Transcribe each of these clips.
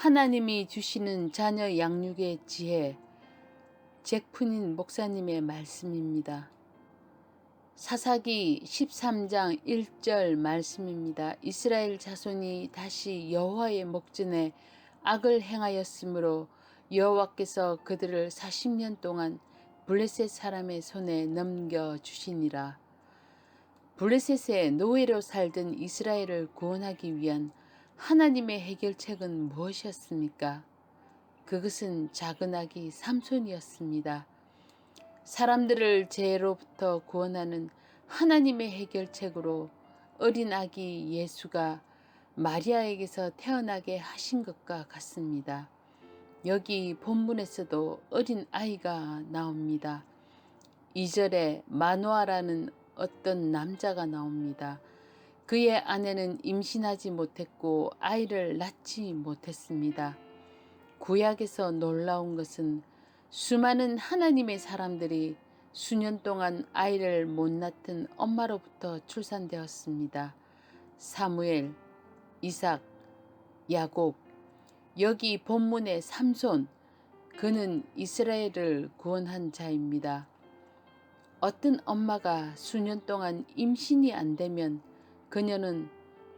하나님이 주시는 자녀 양육의 지혜, 잭프닌 목사님의 말씀입니다. 사사기 13장 1절 말씀입니다. 이스라엘 자손이 다시 여호와의 목전에 악을 행하였으므로 여호와께서 그들을 40년 동안 블레셋 사람의 손에 넘겨주시니라. 블레셋의 노예로 살던 이스라엘을 구원하기 위한 하나님의 해결책은 무엇이었습니까? 그것은 작은 아기 삼손이었습니다. 사람들을 죄로부터 구원하는 하나님의 해결책으로 어린 아기 예수가 마리아에게서 태어나게 하신 것과 같습니다. 여기 본문에서도 어린 아이가 나옵니다. 2절에 마노아라는 어떤 남자가 나옵니다. 그의 아내는 임신하지 못했고 아이를 낳지 못했습니다. 구약에서 놀라운 것은 수많은 하나님의 사람들이 수년 동안 아이를 못 낳던 엄마로부터 출산되었습니다. 사무엘, 이삭, 야곱, 여기 본문의 삼손, 그는 이스라엘을 구원한 자입니다. 어떤 엄마가 수년 동안 임신이 안 되면 그녀는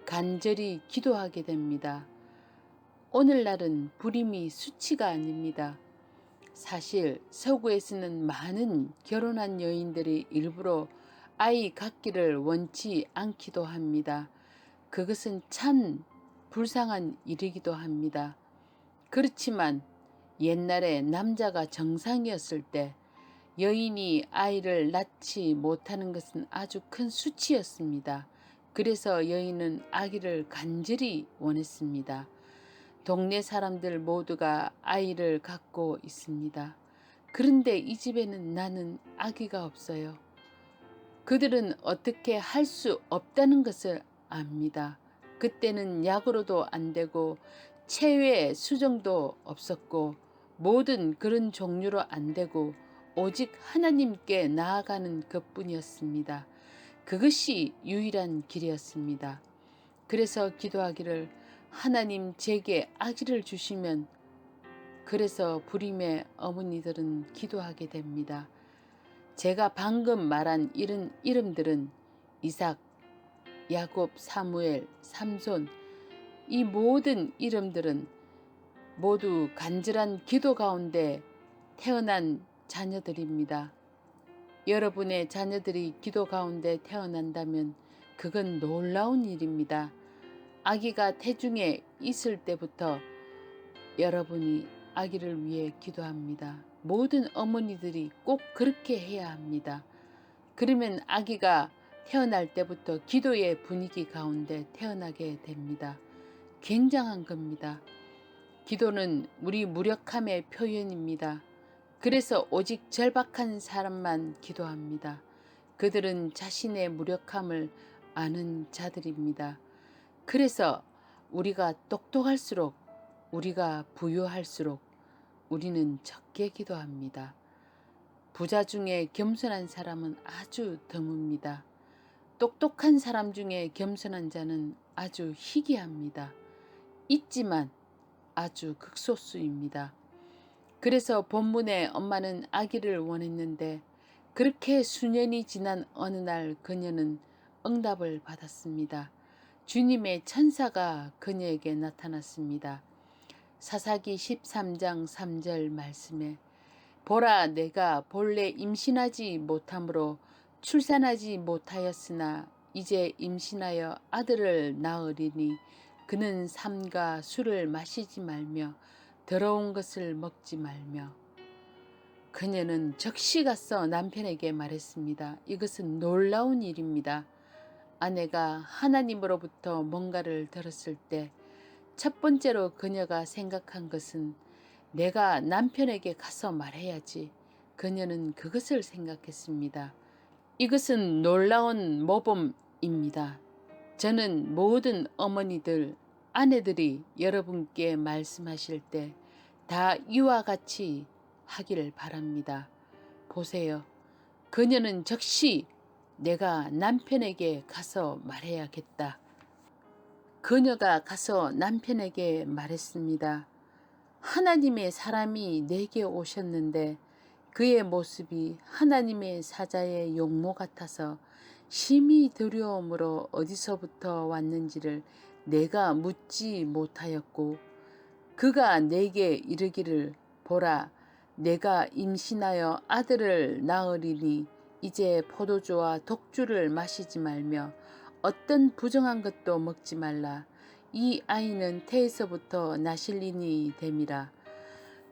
간절히 기도하게 됩니다. 오늘날은 불임이 수치가 아닙니다. 사실 서구에서는 많은 결혼한 여인들이 일부러 아이 갖기를 원치 않기도 합니다. 그것은 참 불쌍한 일이기도 합니다. 그렇지만 옛날에 남자가 정상이었을 때 여인이 아이를 낳지 못하는 것은 아주 큰 수치였습니다. 그래서 여인은 아기를 간절히 원했습니다. 동네 사람들 모두가 아이를 갖고 있습니다. 그런데 이 집에는 나는 아기가 없어요. 그들은 어떻게 할 수 없다는 것을 압니다. 그때는 약으로도 안 되고 체외 수정도 없었고 모든 그런 종류로 안 되고 오직 하나님께 나아가는 것뿐이었습니다. 그것이 유일한 길이었습니다. 그래서 기도하기를 하나님 제게 아기를 주시면, 그래서 불임의 어머니들은 기도하게 됩니다. 제가 방금 말한 이런 이름들은 이삭, 야곱, 사무엘, 삼손, 이 모든 이름들은 모두 간절한 기도 가운데 태어난 자녀들입니다. 여러분의 자녀들이 기도 가운데 태어난다면 그건 놀라운 일입니다. 아기가 태중에 있을 때부터 여러분이 아기를 위해 기도합니다. 모든 어머니들이 꼭 그렇게 해야 합니다. 그러면 아기가 태어날 때부터 기도의 분위기 가운데 태어나게 됩니다. 굉장한 겁니다. 기도는 우리 무력함의 표현입니다. 그래서 오직 절박한 사람만 기도합니다. 그들은 자신의 무력함을 아는 자들입니다. 그래서 우리가 똑똑할수록, 우리가 부유할수록 우리는 적게 기도합니다. 부자 중에 겸손한 사람은 아주 드뭅니다. 똑똑한 사람 중에 겸손한 자는 아주 희귀합니다. 있지만 아주 극소수입니다. 그래서 본문에 엄마는 아기를 원했는데 그렇게 수년이 지난 어느 날 그녀는 응답을 받았습니다. 주님의 천사가 그녀에게 나타났습니다. 사사기 13장 3절 말씀에 보라, 내가 본래 임신하지 못함으로 출산하지 못하였으나 이제 임신하여 아들을 낳으리니 그는 삼가 술을 마시지 말며 더러운 것을 먹지 말며. 그녀는 즉시 가서 남편에게 말했습니다. 이것은 놀라운 일입니다. 아내가 하나님으로부터 뭔가를 들었을 때 첫 번째로 그녀가 생각한 것은 내가 남편에게 가서 말해야지. 그녀는 그것을 생각했습니다. 이것은 놀라운 모범입니다. 저는 모든 어머니들, 아내들이 여러분께 말씀하실 때 다 이와 같이 하기를 바랍니다. 보세요. 그녀는 즉시 내가 남편에게 가서 말해야겠다. 그녀가 가서 남편에게 말했습니다. 하나님의 사람이 내게 오셨는데 그의 모습이 하나님의 사자의 용모 같아서 심히 두려움으로 어디서부터 왔는지를 내가 묻지 못하였고 그가 내게 이르기를 보라 내가 임신하여 아들을 낳으리니 이제 포도주와 독주를 마시지 말며 어떤 부정한 것도 먹지 말라. 이 아이는 태에서부터 나실린이 됨이라.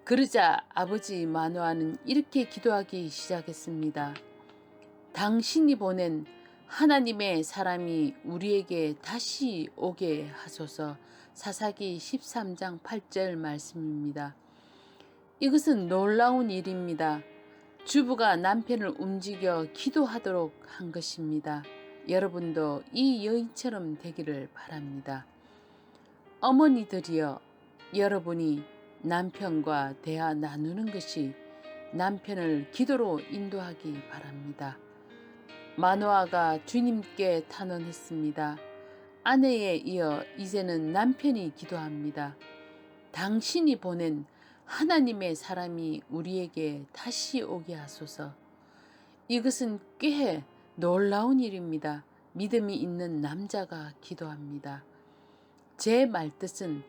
그러자 아버지 마노아는 이렇게 기도하기 시작했습니다. 당신이 보낸 하나님의 사람이 우리에게 다시 오게 하소서. 사사기 13장 8절 말씀입니다. 이것은 놀라운 일입니다. 주부가 남편을 움직여 기도하도록 한 것입니다. 여러분도 이 여인처럼 되기를 바랍니다. 어머니들이여, 여러분이 남편과 대화 나누는 것이 남편을 기도로 인도하기 바랍니다. 마노아가 주님께 탄원했습니다. 아내에 이어 이제는 남편이 기도합니다. 당신이 보낸 하나님의 사람이 우리에게 다시 오게 하소서. 이것은 꽤 놀라운 일입니다. 믿음이 있는 남자가 기도합니다. 제 말뜻은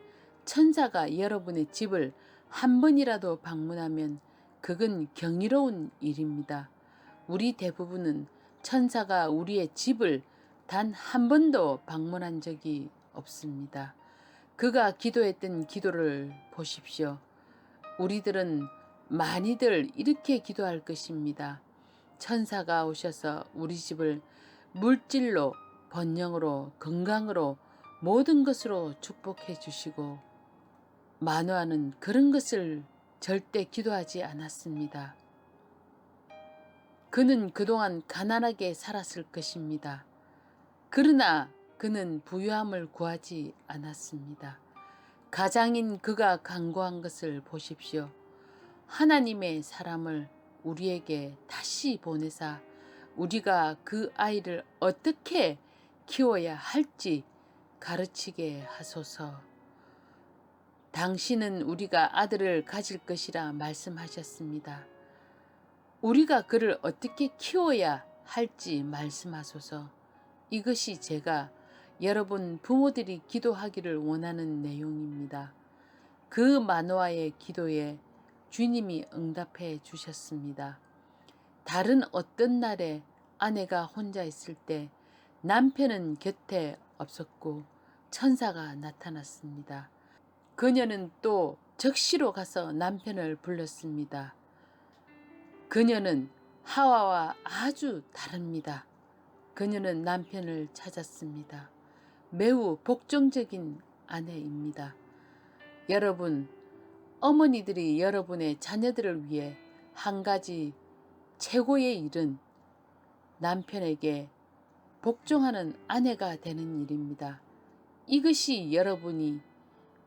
천사가 여러분의 집을 한 번이라도 방문하면 그건 경이로운 일입니다. 우리 대부분은 천사가 우리의 집을 단 한 번도 방문한 적이 없습니다. 그가 기도했던 기도를 보십시오. 우리들은 많이들 이렇게 기도할 것입니다. 천사가 오셔서 우리 집을 물질로, 번영으로, 건강으로, 모든 것으로 축복해 주시고 마노아는 그런 것을 절대 기도하지 않았습니다. 그는 그동안 가난하게 살았을 것입니다. 그러나 그는 부유함을 구하지 않았습니다. 가장인 그가 간구한 것을 보십시오. 하나님의 사람을 우리에게 다시 보내사 우리가 그 아이를 어떻게 키워야 할지 가르치게 하소서. 당신은 우리가 아들을 가질 것이라 말씀하셨습니다. 우리가 그를 어떻게 키워야 할지 말씀하소서. 이것이 제가 여러분 부모들이 기도하기를 원하는 내용입니다. 그 마노아의 기도에 주님이 응답해 주셨습니다. 다른 어떤 날에 아내가 혼자 있을 때 남편은 곁에 없었고 천사가 나타났습니다. 그녀는 또 적시로 가서 남편을 불렀습니다. 그녀는 하와와 아주 다릅니다. 그녀는 남편을 찾았습니다. 매우 복종적인 아내입니다. 여러분, 어머니들이 여러분의 자녀들을 위해 한 가지 최고의 일은 남편에게 복종하는 아내가 되는 일입니다. 이것이 여러분이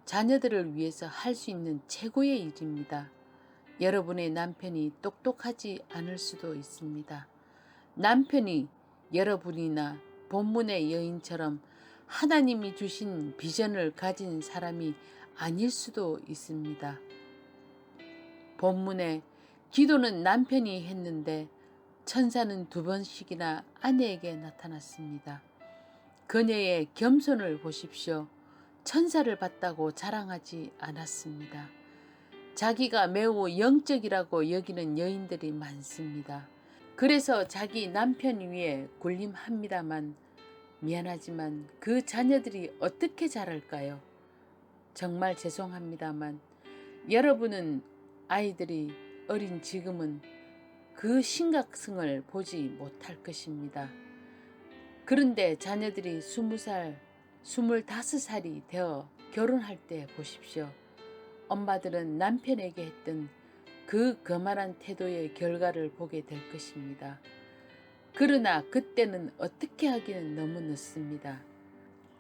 자녀들을 위해서 할 수 있는 최고의 일입니다. 여러분의 남편이 똑똑하지 않을 수도 있습니다. 남편이 여러분이나 본문의 여인처럼 하나님이 주신 비전을 가진 사람이 아닐 수도 있습니다. 본문에 기도는 남편이 했는데 천사는 2번씩이나 아내에게 나타났습니다. 그녀의 겸손을 보십시오. 천사를 봤다고 자랑하지 않았습니다. 자기가 매우 영적이라고 여기는 여인들이 많습니다. 그래서 자기 남편 위에 군림합니다만 미안하지만 그 자녀들이 어떻게 자랄까요? 정말 죄송합니다만 여러분은 아이들이 어린 지금은 그 심각성을 보지 못할 것입니다. 그런데 자녀들이 20살, 25살이 되어 결혼할 때 보십시오. 엄마들은 남편에게 했던 그 거만한 태도의 결과를 보게 될 것입니다. 그러나 그때는 어떻게 하기는 너무 늦습니다.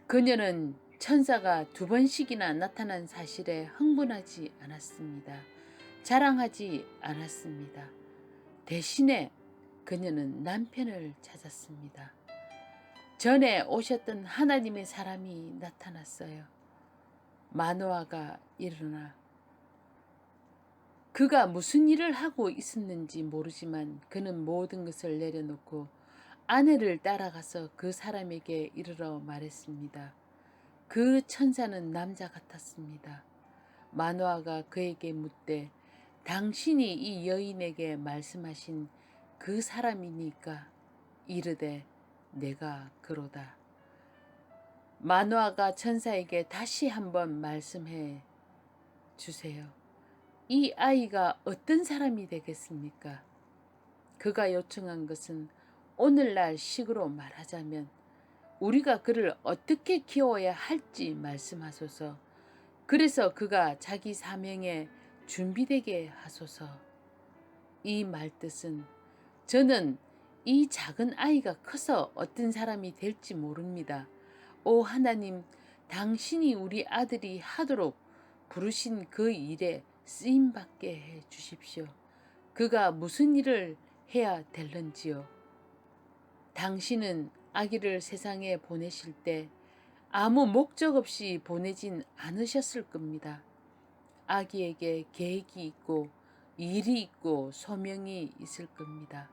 그녀는 천사가 2번씩이나 나타난 사실에 흥분하지 않았습니다. 자랑하지 않았습니다. 대신에 그녀는 남편을 찾았습니다. 전에 오셨던 하나님의 사람이 나타났어요. 마노아가 일어나 그가 무슨 일을 하고 있었는지 모르지만 그는 모든 것을 내려놓고 아내를 따라가서 그 사람에게 이르러 말했습니다. 그 천사는 남자 같았습니다. 마노아가 그에게 묻되 당신이 이 여인에게 말씀하신 그 사람이니까? 이르되 내가 그로다. 마노아가 천사에게 다시 한번 말씀해 주세요. 이 아이가 어떤 사람이 되겠습니까? 그가 요청한 것은 오늘날 식으로 말하자면 우리가 그를 어떻게 키워야 할지 말씀하소서. 그래서 그가 자기 사명에 준비되게 하소서. 이 말뜻은 저는 이 작은 아이가 커서 어떤 사람이 될지 모릅니다. 오 하나님, 당신이 우리 아들이 하도록 부르신 그 일에 쓰임받게 해 주십시오. 그가 무슨 일을 해야 될런지요. 당신은 아기를 세상에 보내실 때 아무 목적 없이 보내진 않으셨을 겁니다. 아기에게 계획이 있고 일이 있고 소명이 있을 겁니다.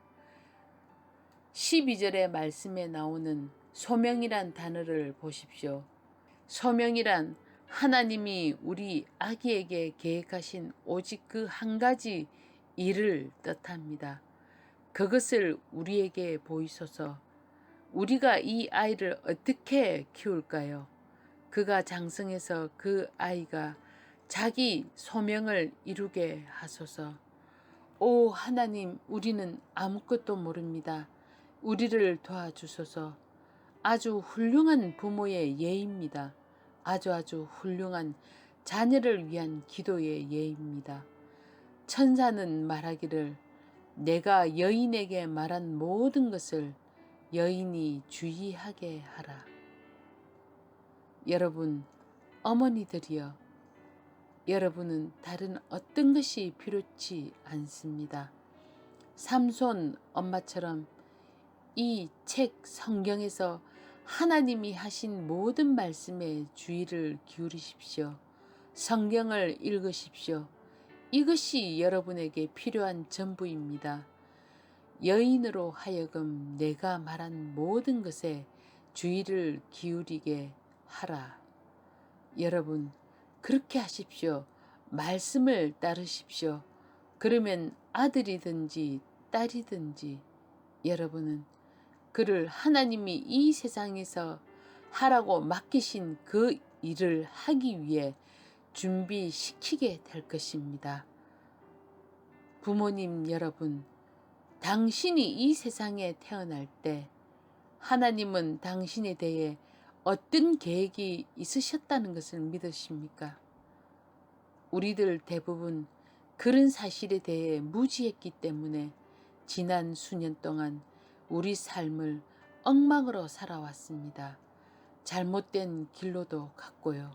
12절의 말씀에 나오는 소명이란 단어를 보십시오. 소명이란 하나님이 우리 아기에게 계획하신 오직 그 한 가지 일을 뜻합니다. 그것을 우리에게 보이소서. 우리가 이 아이를 어떻게 키울까요? 그가 장성해서 그 아이가 자기 소명을 이루게 하소서. 오 하나님, 우리는 아무것도 모릅니다. 우리를 도와주소서. 아주 훌륭한 부모의 예입니다. 아주 훌륭한 자녀를 위한 기도의 예입니다. 천사는 말하기를 내가 여인에게 말한 모든 것을 여인이 주의하게 하라. 여러분, 어머니들이여, 여러분은 다른 어떤 것이 필요치 않습니다. 삼손 엄마처럼 이 책 성경에서 하나님이 하신 모든 말씀에 주의를 기울이십시오. 성경을 읽으십시오. 이것이 여러분에게 필요한 전부입니다. 여인으로 하여금 내가 말한 모든 것에 주의를 기울이게 하라. 여러분, 그렇게 하십시오. 말씀을 따르십시오. 그러면 아들이든지 딸이든지 여러분은 그를 하나님이 이 세상에서 하라고 맡기신 그 일을 하기 위해 준비시키게 될 것입니다. 부모님 여러분, 당신이 이 세상에 태어날 때 하나님은 당신에 대해 어떤 계획이 있으셨다는 것을 믿으십니까? 우리들 대부분 그런 사실에 대해 무지했기 때문에 지난 수년 동안 우리 삶을 엉망으로 살아왔습니다. 잘못된 길로도 갔고요.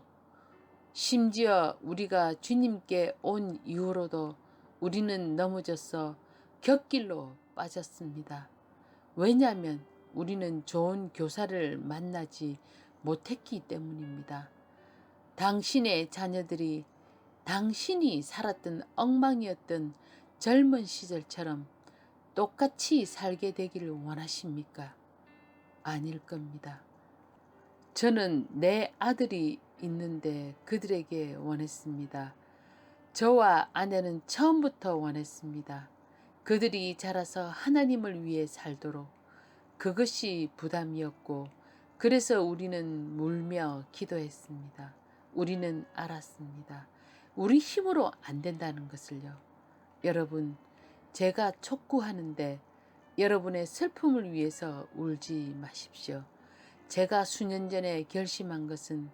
심지어 우리가 주님께 온 이후로도 우리는 넘어져서 곁길로 빠졌습니다. 왜냐하면 우리는 좋은 교사를 만나지 못했기 때문입니다. 당신의 자녀들이 당신이 살았던 엉망이었던 젊은 시절처럼 똑같이 살게 되기를 원하십니까? 아닐 겁니다. 저는 내 아들이 있는데 그들에게 원했습니다. 저와 아내는 처음부터 원했습니다. 그들이 자라서 하나님을 위해 살도록. 그것이 부담이었고 그래서 우리는 울며 기도했습니다. 우리는 알았습니다. 우리 힘으로 안 된다는 것을요. 여러분, 제가 촉구하는데 여러분의 슬픔을 위해서 울지 마십시오. 제가 수년 전에 결심한 것은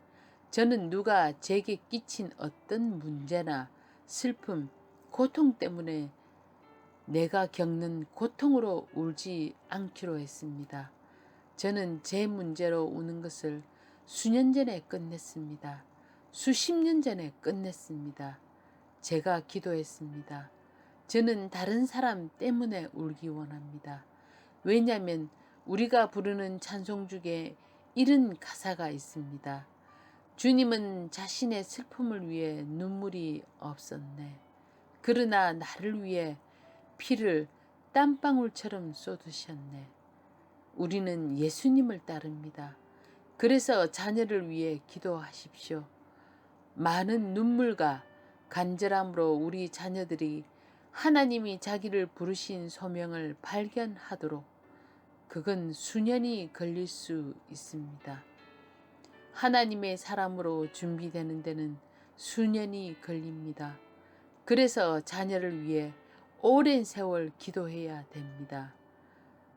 저는 누가 제게 끼친 어떤 문제나 슬픔, 고통 때문에 내가 겪는 고통으로 울지 않기로 했습니다. 저는 제 문제로 우는 것을 수년 전에 끝냈습니다. 수십 년 전에 끝냈습니다. 제가 기도했습니다. 저는 다른 사람 때문에 울기 원합니다. 왜냐하면 우리가 부르는 찬송 중에 이런 가사가 있습니다. 주님은 자신의 슬픔을 위해 눈물이 없었네. 그러나 나를 위해 피를 땀방울처럼 쏟으셨네. 우리는 예수님을 따릅니다. 그래서 자녀를 위해 기도하십시오. 많은 눈물과 간절함으로 우리 자녀들이 하나님이 자기를 부르신 소명을 발견하도록 그건 수년이 걸릴 수 있습니다. 하나님의 사람으로 준비되는 데는 수년이 걸립니다. 그래서 자녀를 위해 오랜 세월 기도해야 됩니다.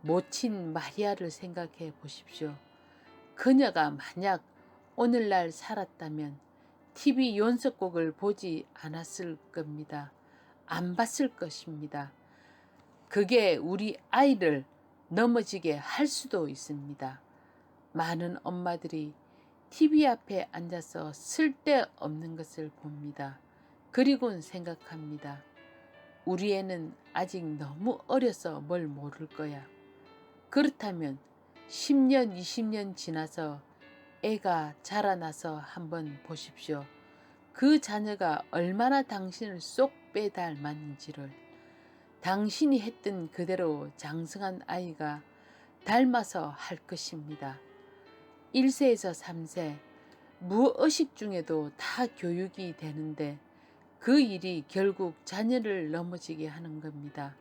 모친 마리아를 생각해 보십시오. 그녀가 만약 오늘날 살았다면 TV 연속곡을 보지 않았을 겁니다. 안 봤을 것입니다. 그게 우리 아이를 넘어지게 할 수도 있습니다. 많은 엄마들이 TV 앞에 앉아서 쓸데없는 것을 봅니다. 그리고는 생각합니다. 우리 애는 아직 너무 어려서 뭘 모를 거야. 그렇다면 10년, 20년 지나서 애가 자라나서 한번 보십시오. 그 자녀가 얼마나 당신을 쏙 빼닮았는지를. 당신이 했던 그대로 장성한 아이가 닮아서 할 것입니다. 1세에서 3세, 무의식 중에도 다 교육이 되는데 그 일이 결국 자녀를 넘어지게 하는 겁니다.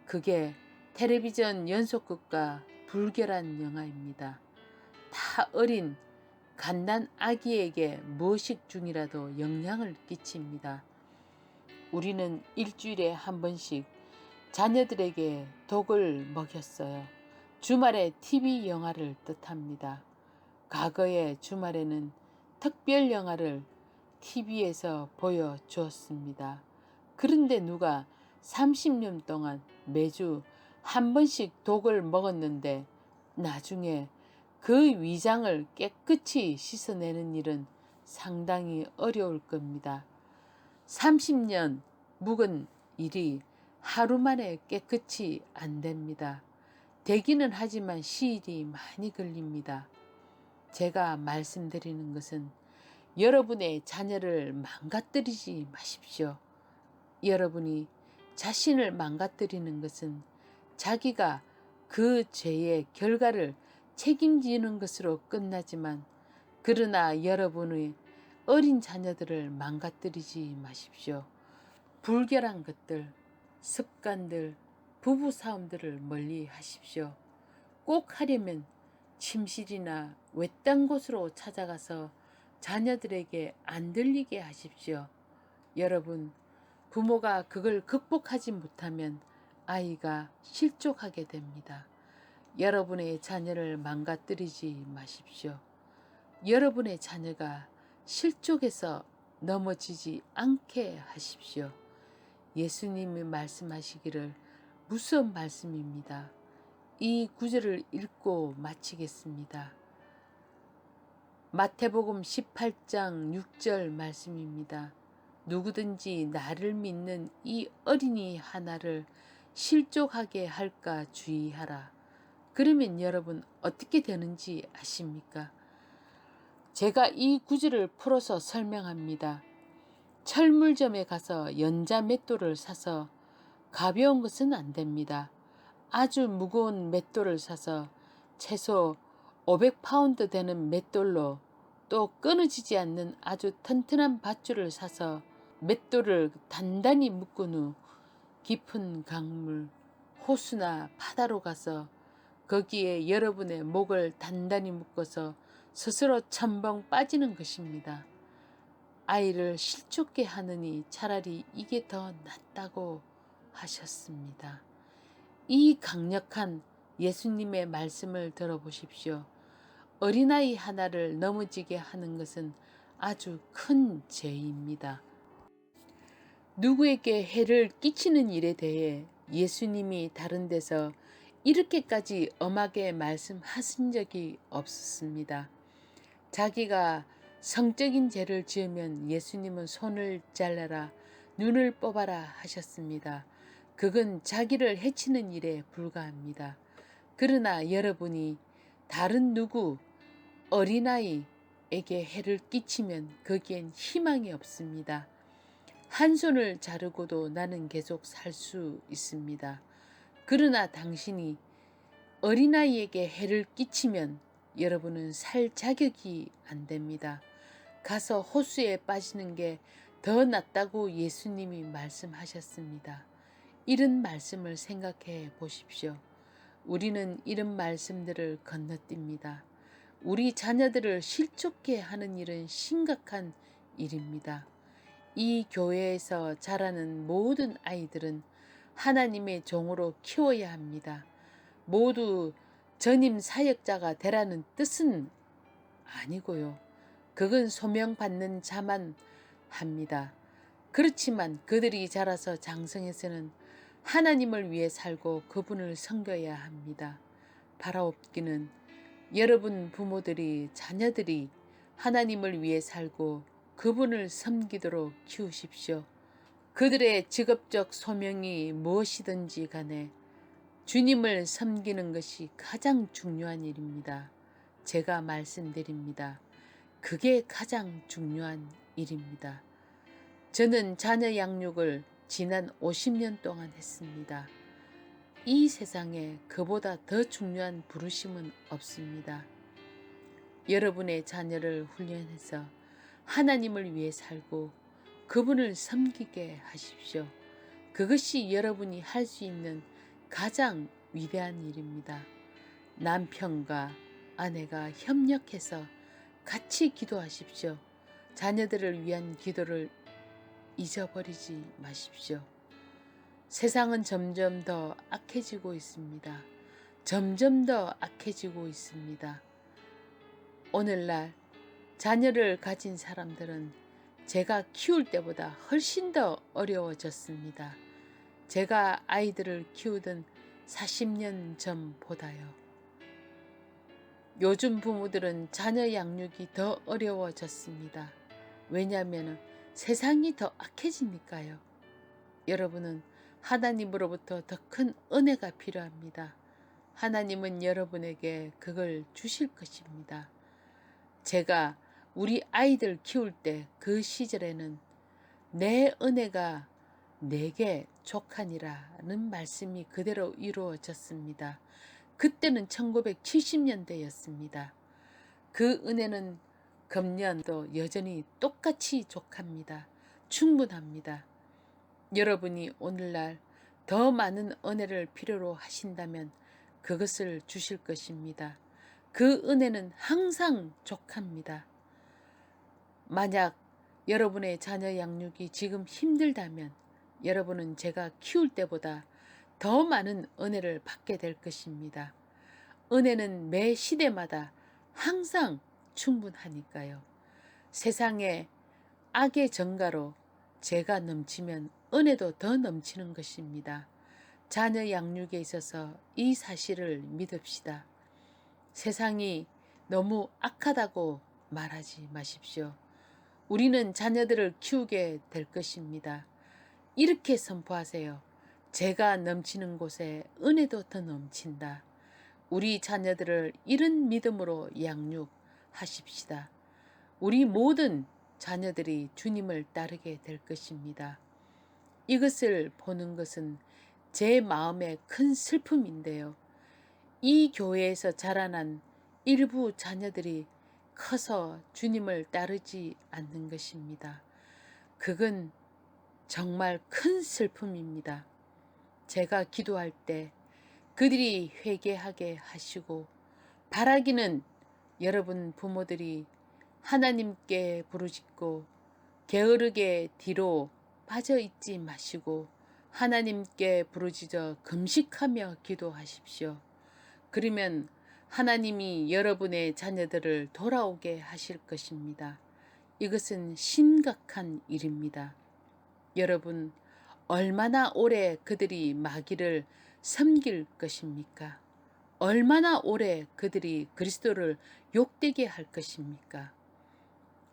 그게 텔레비전 연속극과 불결한 영화입니다. 다 어린 갓난 아기에게 무의식 중이라도 영향을 끼칩니다. 우리는 일주일에 한 번씩 자녀들에게 독을 먹였어요. 주말에 TV 영화를 뜻합니다. 과거의 주말에는 특별 영화를 TV에서 보여주었습니다. 그런데 누가 30년 동안 매주 한 번씩 독을 먹었는데 나중에 그 위장을 깨끗이 씻어내는 일은 상당히 어려울 겁니다. 30년 묵은 일이 하루 만에 깨끗이 안 됩니다. 되기는 하지만 시일이 많이 걸립니다. 제가 말씀드리는 것은 여러분의 자녀를 망가뜨리지 마십시오. 여러분이 자신을 망가뜨리는 것은 자기가 그 죄의 결과를 책임지는 것으로 끝나지만 그러나 여러분의 어린 자녀들을 망가뜨리지 마십시오. 불결한 것들, 습관들, 부부싸움들을 멀리 하십시오. 꼭 하려면 침실이나 외딴 곳으로 찾아가서 자녀들에게 안 들리게 하십시오. 여러분, 부모가 그걸 극복하지 못하면 아이가 실족하게 됩니다. 여러분의 자녀를 망가뜨리지 마십시오. 여러분의 자녀가 실족해서 넘어지지 않게 하십시오. 예수님이 말씀하시기를 무서운 말씀입니다. 이 구절을 읽고 마치겠습니다. 마태복음 18장 6절 말씀입니다. 누구든지 나를 믿는 이 어린이 하나를 실족하게 할까 주의하라. 그러면 여러분 어떻게 되는지 아십니까? 제가 이 구절을 풀어서 설명합니다. 철물점에 가서 연자 맷돌을 사서 가벼운 것은 안 됩니다. 아주 무거운 맷돌을 사서 최소 500파운드 되는 맷돌로 또 끊어지지 않는 아주 튼튼한 밧줄을 사서 맷돌을 단단히 묶은 후 깊은 강물, 호수나 바다로 가서 거기에 여러분의 목을 단단히 묶어서 스스로 첨벙 빠지는 것입니다. 아이를 실족게 하느니 차라리 이게 더 낫다고 하셨습니다. 이 강력한 예수님의 말씀을 들어보십시오. 어린아이 하나를 넘어지게 하는 것은 아주 큰 죄입니다. 누구에게 해를 끼치는 일에 대해 예수님이 다른 데서 이렇게까지 엄하게 말씀하신 적이 없었습니다. 자기가 성적인 죄를 지으면 예수님은 손을 잘라라, 눈을 뽑아라 하셨습니다. 그건 자기를 해치는 일에 불과합니다. 그러나 여러분이 다른 누구, 어린아이에게 해를 끼치면 거기엔 희망이 없습니다. 한 손을 자르고도 나는 계속 살 수 있습니다. 그러나 당신이 어린아이에게 해를 끼치면 여러분은 살 자격이 안 됩니다. 가서 호수에 빠지는 게 더 낫다고 예수님이 말씀하셨습니다. 이런 말씀을 생각해 보십시오. 우리는 이런 말씀들을 건너뜁니다. 우리 자녀들을 실족해 하는 일은 심각한 일입니다. 이 교회에서 자라는 모든 아이들은 하나님의 종으로 키워야 합니다. 모두 전임 사역자가 되라는 뜻은 아니고요. 그건 소명받는 자만 합니다. 그렇지만 그들이 자라서 장성해서는 하나님을 위해 살고 그분을 섬겨야 합니다. 바라옵기는 여러분 부모들이 자녀들이 하나님을 위해 살고 그분을 섬기도록 키우십시오. 그들의 직업적 소명이 무엇이든지 간에 주님을 섬기는 것이 가장 중요한 일입니다. 제가 말씀드립니다. 그게 가장 중요한 일입니다. 저는 자녀 양육을 지난 50년 동안 했습니다. 이 세상에 그보다 더 중요한 부르심은 없습니다. 여러분의 자녀를 훈련해서 하나님을 위해 살고 그분을 섬기게 하십시오. 그것이 여러분이 할 수 있는 가장 위대한 일입니다. 남편과 아내가 협력해서 같이 기도하십시오. 자녀들을 위한 기도를 잊어버리지 마십시오. 세상은 점점 더 악해지고 있습니다. 점점 더 악해지고 있습니다. 오늘날 자녀를 가진 사람들은 제가 키울 때보다 훨씬 더 어려워졌습니다. 제가 아이들을 키우던 40년 전보다요. 요즘 부모들은 자녀 양육이 더 어려워졌습니다. 왜냐하면 세상이 더 악해지니까요. 여러분은 하나님으로부터 더 큰 은혜가 필요합니다. 하나님은 여러분에게 그걸 주실 것입니다. 제가 우리 아이들 키울 때 그 시절에는 내 은혜가 내게 족하니라는 말씀이 그대로 이루어졌습니다. 그때는 1970년대였습니다. 그 은혜는 금년도 여전히 똑같이 족합니다. 충분합니다. 여러분이 오늘날 더 많은 은혜를 필요로 하신다면 그것을 주실 것입니다. 그 은혜는 항상 족합니다. 만약 여러분의 자녀 양육이 지금 힘들다면 여러분은 제가 키울 때보다 더 많은 은혜를 받게 될 것입니다. 은혜는 매 시대마다 항상 충분하니까요. 세상에 악의 정가로 죄가 넘치면 은혜도 더 넘치는 것입니다. 자녀 양육에 있어서 이 사실을 믿읍시다. 세상이 너무 악하다고 말하지 마십시오. 우리는 자녀들을 키우게 될 것입니다. 이렇게 선포하세요. 죄가 넘치는 곳에 은혜도 더 넘친다. 우리 자녀들을 이런 믿음으로 양육하십시다. 우리 모든 자녀들이 주님을 따르게 될 것입니다. 이것을 보는 것은 제 마음의 큰 슬픔인데요. 이 교회에서 자라난 일부 자녀들이 커서 주님을 따르지 않는 것입니다. 그건 정말 큰 슬픔입니다. 제가 기도할 때 그들이 회개하게 하시고 바라기는 여러분 부모들이 하나님께 부르짖고 게으르게 뒤로 빠져 있지 마시고 하나님께 부르짖어 금식하며 기도하십시오. 그러면 하나님이 여러분의 자녀들을 돌아오게 하실 것입니다. 이것은 심각한 일입니다. 여러분, 얼마나 오래 그들이 마귀를 섬길 것입니까? 얼마나 오래 그들이 그리스도를 욕되게 할 것입니까?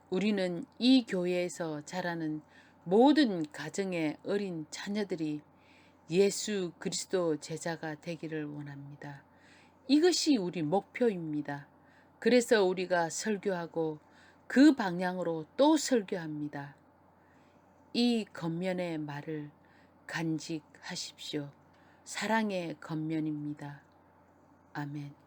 우리는 이 교회에서 자라는 모든 가정의 어린 자녀들이 예수 그리스도 제자가 되기를 원합니다. 이것이 우리 목표입니다. 그래서 우리가 설교하고 그 방향으로 또 설교합니다. 이 겉면의 말을 간직하십시오. 사랑의 겉면입니다. 아멘.